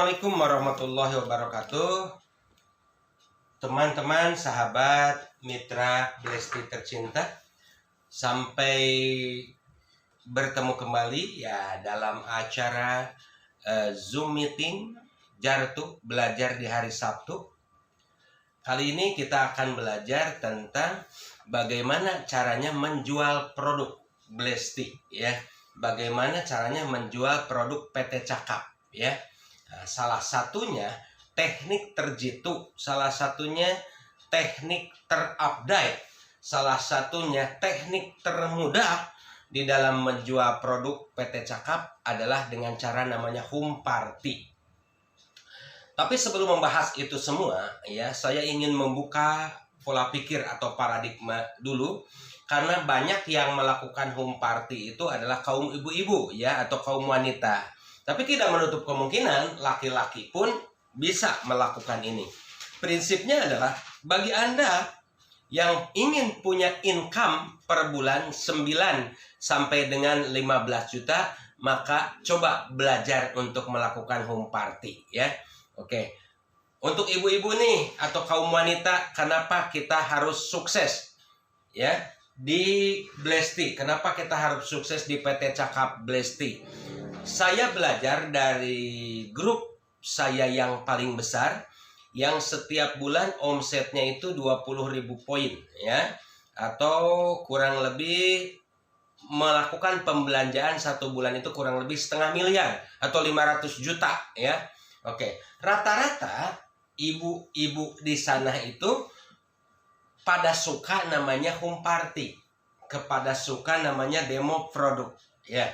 Assalamualaikum warahmatullahi wabarakatuh. Teman-teman, sahabat, mitra Blesti tercinta, sampai bertemu kembali ya dalam acara Zoom meeting Jartu belajar di hari Sabtu. Kali ini kita akan belajar tentang bagaimana caranya menjual produk Blesti ya. Bagaimana caranya menjual produk PT Cakap ya. Nah, salah satunya teknik terjitu, salah satunya teknik terupdate, salah satunya teknik termudah di dalam menjual produk PT Cakap adalah dengan cara namanya home party. Tapi sebelum membahas itu semua ya, saya ingin membuka pola pikir atau paradigma dulu, karena banyak yang melakukan home party itu adalah kaum ibu-ibu ya, atau kaum wanita. Tapi tidak menutup kemungkinan laki-laki pun bisa melakukan ini. Prinsipnya adalah bagi Anda yang ingin punya income per bulan 9 sampai dengan 15 juta, maka coba belajar untuk melakukan home party ya. Oke. Untuk ibu-ibu nih atau kaum wanita, kenapa kita harus sukses ya di Blesti? Kenapa kita harus sukses di PT Cakap Blesti? Saya belajar dari grup saya yang paling besar, yang setiap bulan omsetnya itu 20.000 poin ya, atau kurang lebih melakukan pembelanjaan satu bulan itu kurang lebih setengah miliar atau 500 juta ya. Oke, rata-rata ibu-ibu di sana itu pada suka namanya home party, kepada suka namanya demo produk ya.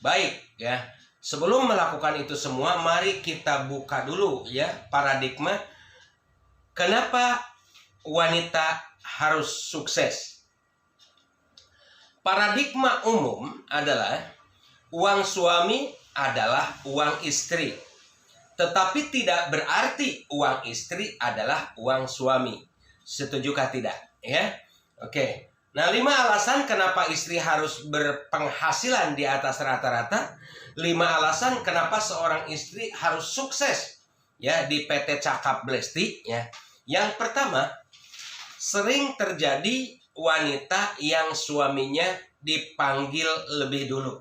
Baik ya, sebelum melakukan itu semua, mari kita buka dulu ya paradigma kenapa wanita harus sukses. Paradigma umum adalah uang suami adalah uang istri, tetapi tidak berarti uang istri adalah uang suami. Setujukah tidak ya? Oke. Nah, 5 alasan kenapa istri harus berpenghasilan di atas rata-rata. 5 alasan kenapa seorang istri harus sukses ya di PT Cakap Blesti ya. Yang pertama, sering terjadi wanita yang suaminya dipanggil lebih dulu.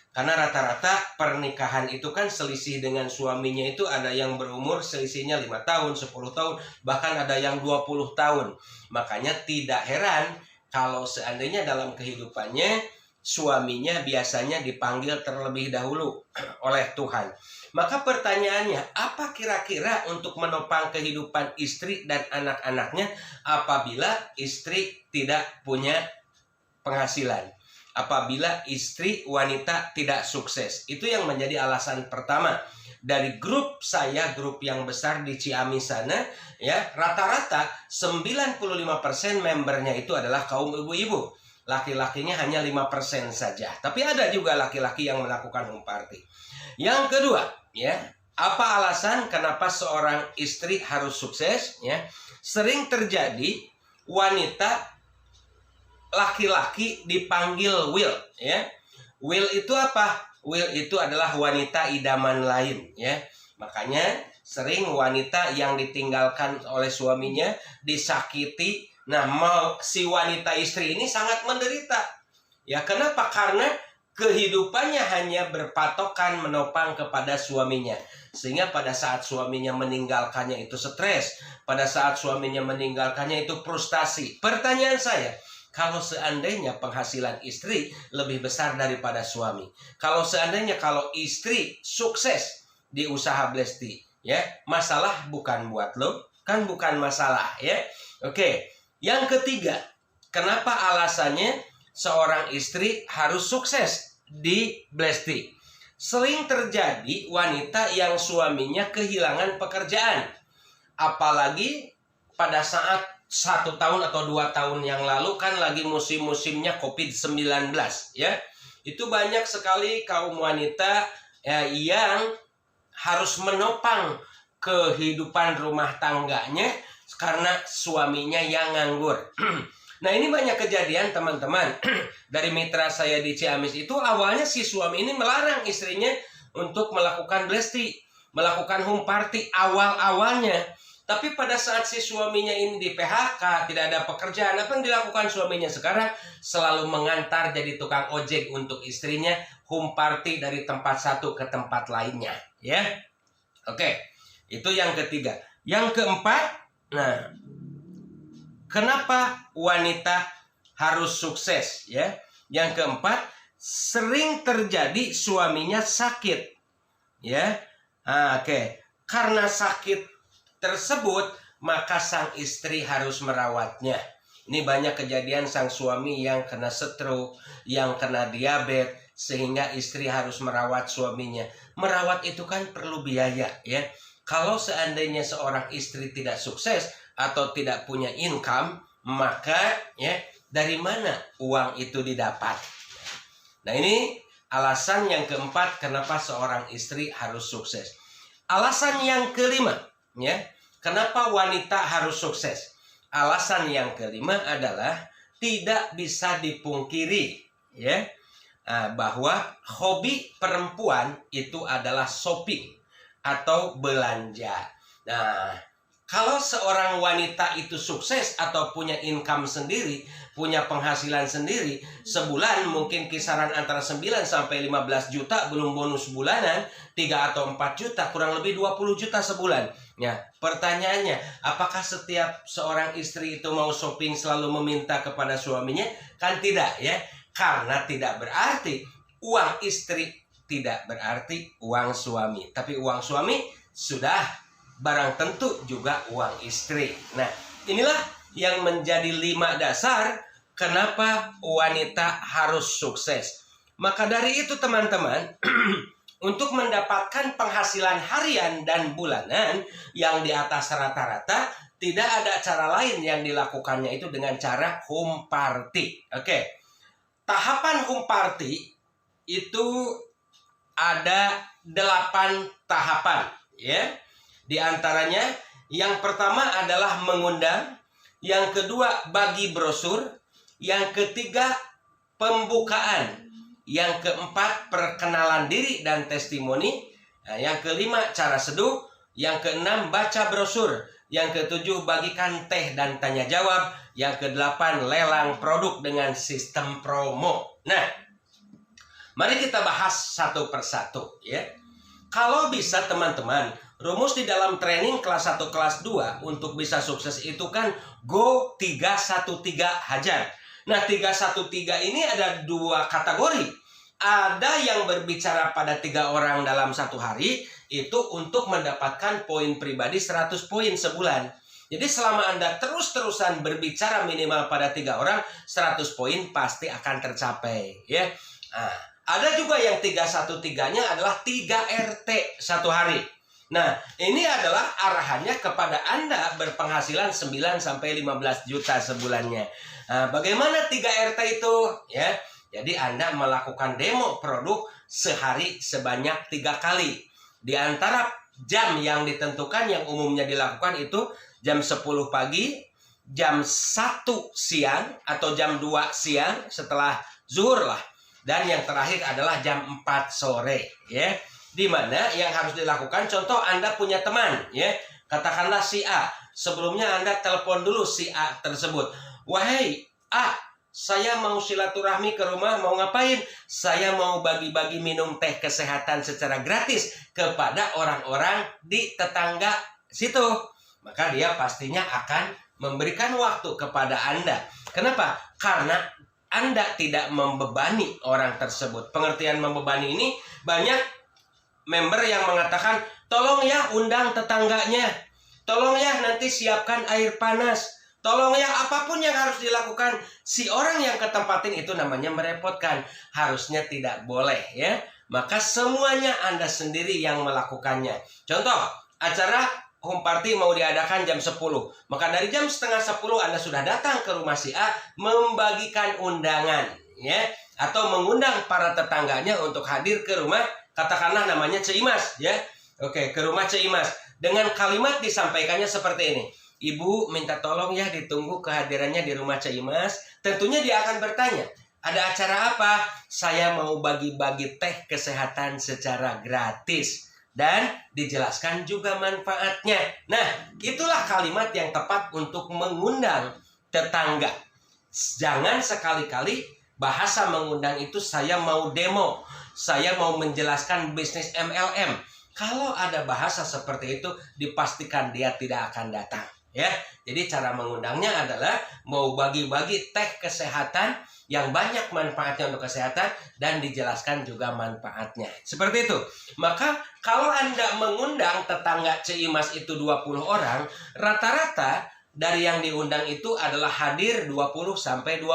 Karena rata-rata pernikahan itu kan selisih dengan suaminya itu ada yang berumur selisihnya 5 tahun, 10 tahun, bahkan ada yang 20 tahun. Makanya tidak heran kalau seandainya dalam kehidupannya suaminya biasanya dipanggil terlebih dahulu oleh Tuhan. Maka pertanyaannya, apa kira-kira untuk menopang kehidupan istri dan anak-anaknya apabila istri tidak punya penghasilan? Apabila istri wanita tidak sukses? Itu yang menjadi alasan pertama. Dari grup saya, grup yang besar di Ciamis sana ya, rata-rata 95% membernya itu adalah kaum ibu-ibu. Laki-lakinya hanya 5% saja. Tapi ada juga laki-laki yang melakukan home party. Yang kedua ya, apa alasan kenapa seorang istri harus sukses ya? Sering terjadi wanita laki-laki dipanggil Will ya. Will itu apa? Will itu adalah wanita idaman lain ya. Makanya sering wanita yang ditinggalkan oleh suaminya, disakiti. Nah, si wanita istri ini sangat menderita. Ya, kenapa? Karena kehidupannya hanya berpatokan menopang kepada suaminya. Sehingga pada saat suaminya meninggalkannya itu stres, pada saat suaminya meninggalkannya itu frustasi. Pertanyaan saya, kalau seandainya penghasilan istri lebih besar daripada suami, kalau seandainya kalau istri sukses di usaha Blesti ya, masalah bukan buat lo, kan bukan masalah ya. Oke. Yang ketiga, kenapa alasannya seorang istri harus sukses di Blesti? Sering terjadi wanita yang suaminya kehilangan pekerjaan, apalagi pada saat 1 tahun atau 2 tahun yang lalu kan lagi musim-musimnya COVID-19 ya. Itu banyak sekali kaum wanita ya, yang harus menopang kehidupan rumah tangganya karena suaminya yang nganggur. Nah, ini banyak kejadian teman-teman. Dari mitra saya di Ciamis itu awalnya si suami ini melarang istrinya untuk melakukan Blesti. melakukan home party awal-awalnya. Tapi pada saat si suaminya ini di PHK, tidak ada pekerjaan, apa yang dilakukan suaminya sekarang? Selalu mengantar jadi tukang ojek untuk istrinya, home party dari tempat satu ke tempat lainnya, ya. Oke, itu yang ketiga. Yang keempat, nah, kenapa wanita harus sukses, ya? Yang keempat, sering terjadi suaminya sakit, ya. Oke, karena sakit tersebut, maka sang istri harus merawatnya. Ini banyak kejadian sang suami yang kena stroke, yang kena diabetes, sehingga istri harus merawat suaminya. Merawat itu kan perlu biaya, ya. Kalau seandainya seorang istri tidak sukses atau tidak punya income, maka ya dari mana uang itu didapat? Nah, ini alasan yang keempat kenapa seorang istri harus sukses. Alasan yang kelima, ya, kenapa wanita harus sukses? Alasan yang kelima adalah tidak bisa dipungkiri, ya, bahwa hobi perempuan itu adalah shopping atau belanja. Nah, kalau seorang wanita itu sukses atau punya income sendiri, punya penghasilan sendiri, sebulan mungkin kisaran antara 9 sampai 15 juta, belum bonus bulanan, 3 atau 4 juta, kurang lebih 20 juta sebulan. Ya, pertanyaannya, apakah setiap seorang istri itu mau shopping selalu meminta kepada suaminya? Kan tidak, ya. Karena tidak berarti uang istri tidak berarti uang suami. Tapi uang suami sudah barang tentu juga uang istri. Nah, inilah yang menjadi 5 dasar kenapa wanita harus sukses. Maka dari itu teman-teman, untuk mendapatkan penghasilan harian dan bulanan yang di atas rata-rata, tidak ada cara lain yang dilakukannya itu dengan cara home party. Oke. Tahapan home party itu ada 8 tahapan, ya. Di antaranya yang pertama adalah mengundang, yang kedua bagi brosur, yang ketiga pembukaan, yang keempat perkenalan diri dan testimoni, yang kelima cara seduh, yang keenam baca brosur, yang ketujuh bagikan teh dan tanya jawab, yang kedelapan lelang produk dengan sistem promo. Nah, mari kita bahas satu persatu, ya. Kalau bisa teman-teman, rumus di dalam training kelas 1 kelas 2 untuk bisa sukses itu kan Go 313 Hajar. Nah, 313 ini ada 2 kategori. Ada yang berbicara pada 3 orang dalam 1 hari, itu untuk mendapatkan poin pribadi 100 poin sebulan. Jadi selama Anda terus-terusan berbicara minimal pada 3 orang, 100 poin pasti akan tercapai, ya. Nah, ada juga yang 313-nya adalah 3 RT 1 hari. Nah, ini adalah arahannya kepada Anda berpenghasilan 9 sampai 15 juta sebulannya. Nah, bagaimana 3 RT itu? Ya, jadi Anda melakukan demo produk sehari sebanyak 3 kali. Di antara jam yang ditentukan yang umumnya dilakukan itu jam 10 pagi, jam 1 siang atau jam 2 siang setelah zuhur lah. Dan yang terakhir adalah jam 4 sore, ya. Di mana yang harus dilakukan, contoh Anda punya teman, ya. Katakanlah si A. Sebelumnya Anda telepon dulu si A tersebut. Wahai A, saya mau silaturahmi ke rumah, mau ngapain? Saya mau bagi-bagi minum teh kesehatan secara gratis kepada orang-orang di tetangga situ. Maka dia pastinya akan memberikan waktu kepada Anda. Kenapa? Karena Anda tidak membebani orang tersebut. Pengertian membebani ini, banyak member yang mengatakan, tolong ya undang tetangganya, tolong ya nanti siapkan air panas, tolong ya apapun yang harus dilakukan. Si orang yang ketempatin itu namanya merepotkan. Harusnya tidak boleh, ya. Maka semuanya Anda sendiri yang melakukannya. Contoh, acara home party mau diadakan jam 10. Maka dari jam setengah 10 Anda sudah datang ke rumah si A membagikan undangan, ya, atau mengundang para tetangganya untuk hadir ke rumah, katakanlah namanya Ceimas, ya. Oke, ke rumah Ceimas. Dengan kalimat disampaikannya seperti ini. Ibu minta tolong ya ditunggu kehadirannya di rumah Ceimas. Tentunya dia akan bertanya, ada acara apa? Saya mau bagi-bagi teh kesehatan secara gratis. dan dijelaskan juga manfaatnya. Nah, itulah kalimat yang tepat untuk mengundang tetangga. Jangan sekali-kali bahasa mengundang itu saya mau demo, saya mau menjelaskan bisnis MLM. Kalau ada bahasa seperti itu, dipastikan dia tidak akan datang. Ya, jadi cara mengundangnya adalah mau bagi-bagi teh kesehatan yang banyak manfaatnya untuk kesehatan dan dijelaskan juga manfaatnya. Seperti itu. Maka kalau Anda mengundang tetangga Cimas itu 20 orang, rata-rata dari yang diundang itu adalah hadir 20-25%.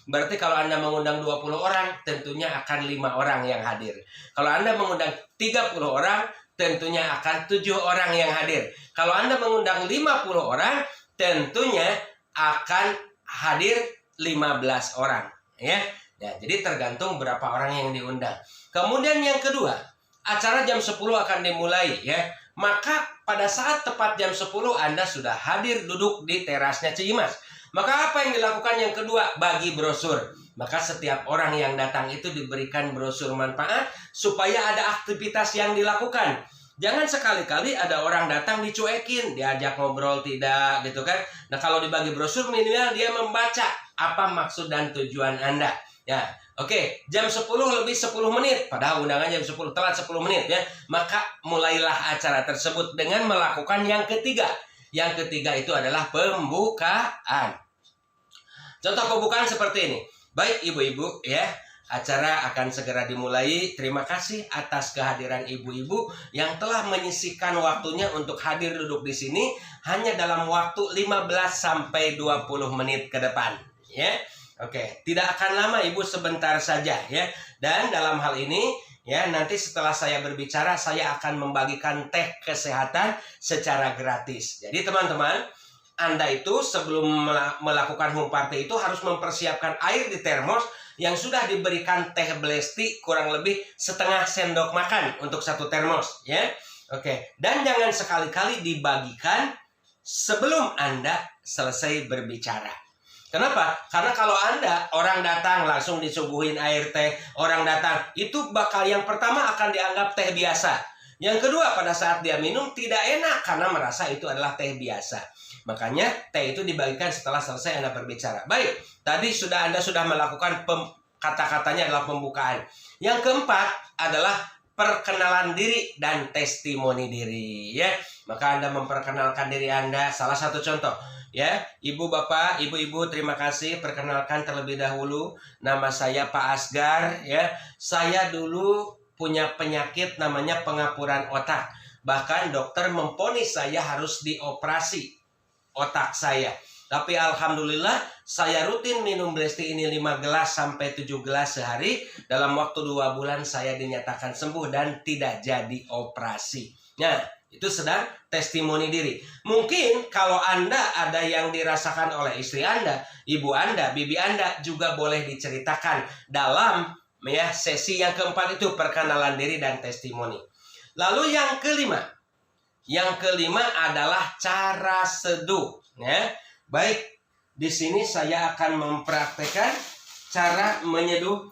Berarti kalau Anda mengundang 20 orang, tentunya akan 5 orang yang hadir. Kalau Anda mengundang 30 orang, tentunya akan 7 orang yang hadir. Kalau Anda mengundang 50 orang, tentunya akan hadir 15 orang. Ya, jadi tergantung berapa orang yang diundang. Kemudian yang kedua, acara jam 10 akan dimulai. Ya, maka pada saat tepat jam 10 Anda sudah hadir duduk di terasnya Cimas. Maka apa yang dilakukan yang kedua? Bagi brosur. Maka setiap orang yang datang itu diberikan brosur manfaat supaya ada aktivitas yang dilakukan. Jangan sekali-kali ada orang datang dicuekin, diajak ngobrol tidak gitu kan. Nah, kalau dibagi brosur minimal dia membaca apa maksud dan tujuan Anda. Ya, oke, jam 10 lebih 10 menit, padahal undangan jam 10, telat 10 menit ya. Maka mulailah acara tersebut dengan melakukan yang ketiga. Yang ketiga itu adalah pembukaan. Contoh pembukaan seperti ini. Baik ibu-ibu ya, acara akan segera dimulai. Terima kasih atas kehadiran ibu-ibu yang telah menyisihkan waktunya untuk hadir duduk di sini hanya dalam waktu 15-20 menit ke depan ya. Oke, tidak akan lama Ibu, sebentar saja ya. Dan dalam hal ini ya, nanti setelah saya berbicara saya akan membagikan teh kesehatan secara gratis. Jadi teman-teman, Anda itu sebelum melakukan home party itu harus mempersiapkan air di termos yang sudah diberikan teh Blesti kurang lebih setengah sendok makan untuk satu termos ya. Oke, dan jangan sekali-kali dibagikan sebelum Anda selesai berbicara. Kenapa? Karena kalau Anda, orang datang langsung disuguhin air teh, orang datang, itu bakal yang pertama akan dianggap teh biasa. Yang kedua, pada saat dia minum tidak enak karena merasa itu adalah teh biasa. Makanya teh itu dibagikan setelah selesai Anda berbicara. Baik, tadi Anda sudah melakukan kata-katanya adalah pembukaan. Yang keempat adalah perkenalan diri dan testimoni diri ya. Maka Anda memperkenalkan diri Anda. Salah satu contoh ya, Ibu, Bapak, Ibu-ibu, terima kasih. Perkenalkan terlebih dahulu, nama saya Pak Asgar ya. Saya dulu punya penyakit namanya pengapuran otak. Bahkan dokter memvonis saya harus dioperasi otak saya. Tapi alhamdulillah saya rutin minum Blesti ini 5 gelas sampai 7 gelas sehari. Dalam waktu 2 bulan saya dinyatakan sembuh dan tidak jadi operasi. Nah, itu sedang testimoni diri. Mungkin kalau Anda ada yang dirasakan oleh istri Anda, ibu Anda, bibi Anda, juga boleh diceritakan dalam ya sesi yang keempat itu, perkenalan diri dan testimoni. Lalu yang kelima. Yang kelima adalah cara seduh ya. Baik, di sini saya akan mempraktekkan cara menyeduh